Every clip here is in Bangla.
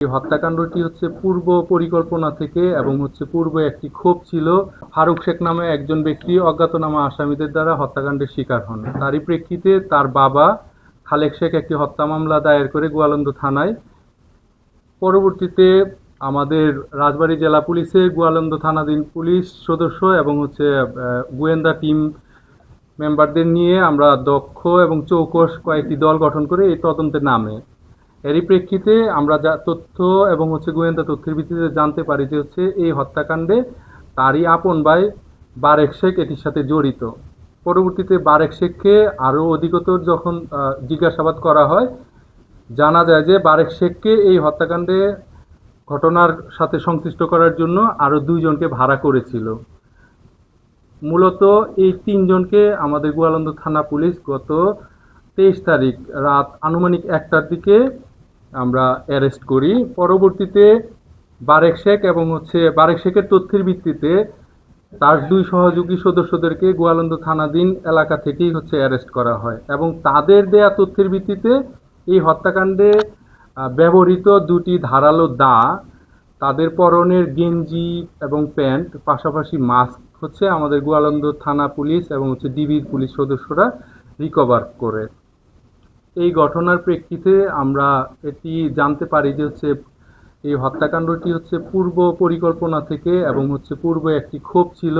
এই হত্যাকাণ্ডটি হচ্ছে পূর্ব পরিকল্পনা থেকে এবং হচ্ছে পূর্বে একটি ক্ষোভ ছিল। ফারুক শেখ নামে একজন ব্যক্তি অজ্ঞাতনামা আসামিদের দ্বারা হত্যাকাণ্ডের শিকার হন। তারই প্রেক্ষিতে তার বাবা খালেক শেখ একটি হত্যা মামলা দায়ের করে গোয়ালন্দ থানায়। পরবর্তীতে আমাদের রাজবাড়ী জেলা পুলিশের গোয়ালন্দ থানাধীন পুলিশ সদস্য এবং হচ্ছে গোয়েন্দা টিম মেম্বারদের নিয়ে আমরা দক্ষ এবং চৌকস কয়েকটি দল গঠন করে এই তদন্তে নামে। এরই প্রেক্ষিতে আমরা যা তথ্য এবং হচ্ছে গোয়েন্দা তথ্যের ভিত্তিতে জানতে পারি যে হচ্ছে এই হত্যাকাণ্ডে তারই আপন ভাই বারেক শেখ এটির সাথে জড়িত। পরবর্তীতে বারেক শেখকে আরও অধিকতর যখন জিজ্ঞাসাবাদ করা হয়, জানা যায় যে বারেক শেখকে এই হত্যাকাণ্ডে ঘটনার সাথে সংশ্লিষ্ট করার জন্য আরও দুইজনকে ভাড়া করেছিল। মূলত এই তিনজনকে আমাদের গোয়ালন্দ থানা পুলিশ গত 23 তারিখ রাত আনুমানিক 1টার দিকে আমরা অ্যারেস্ট করি। পরবর্তীতে বারেক শেখ এবং হচ্ছে বারেক শেখের তথ্যের ভিত্তিতে তার দুই সহযোগী সদস্যদেরকে গোয়ালন্দ থানাধীন এলাকা থেকেই হচ্ছে অ্যারেস্ট করা হয় এবং তাদের দেয়া তথ্যের ভিত্তিতে এই হত্যাকাণ্ডে ব্যবহৃত দুটি ধারালো দা, তাদের পরনের গেঞ্জি এবং প্যান্ট, পাশাপাশি মাস্ক হচ্ছে আমাদের গোয়ালন্দ থানা পুলিশ এবং হচ্ছে ডিবির পুলিশ সদস্যরা রিকভার করে। এই ঘটনার প্রেক্ষিতে আমরা এটি জানতে পারি যে হচ্ছে এই হত্যাকাণ্ডটি হচ্ছে পূর্ব পরিকল্পনা থেকে এবং হচ্ছে পূর্বে একটি ক্ষোভ ছিল।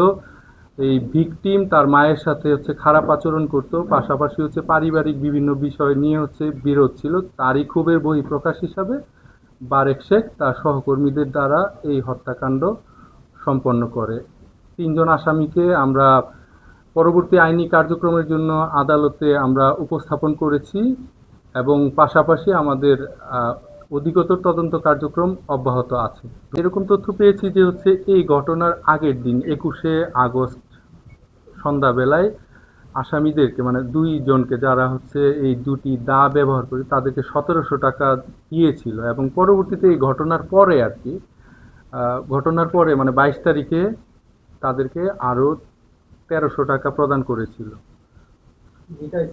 এই ভিকটিম তার মায়ের সাথে হচ্ছে খারাপ আচরণ করত, পাশাপাশি হচ্ছে পারিবারিক বিভিন্ন বিষয় নিয়ে হচ্ছে বিরোধ ছিল। তারই ক্ষোভের বহিঃপ্রকাশ হিসাবে বারেক শেখ তার সহকর্মীদের দ্বারা এই হত্যাকাণ্ড সম্পন্ন করে। তিনজন আসামিকে আমরা পরবর্তী আইনি কার্যক্রমের জন্য আদালতে আমরা উপস্থাপন করেছি এবং পাশাপাশি আমাদের অধিকতর তদন্ত কার্যক্রম অব্যাহত আছে। এরকম তথ্য পেয়েছি যে হচ্ছে এই ঘটনার আগের দিন 21শে আগস্ট সন্ধ্যাবেলায় আসামিদেরকে মানে দুইজনকে যারা হচ্ছে এই দুটি দা ব্যবহার করে তাদেরকে 1700 টাকা দিয়েছিল এবং পরবর্তীতে এই ঘটনার পরে আর কি ঘটনার পরে মানে 22 তারিখে তাদেরকে আরও 1300 টাকা প্রদান করেছিল।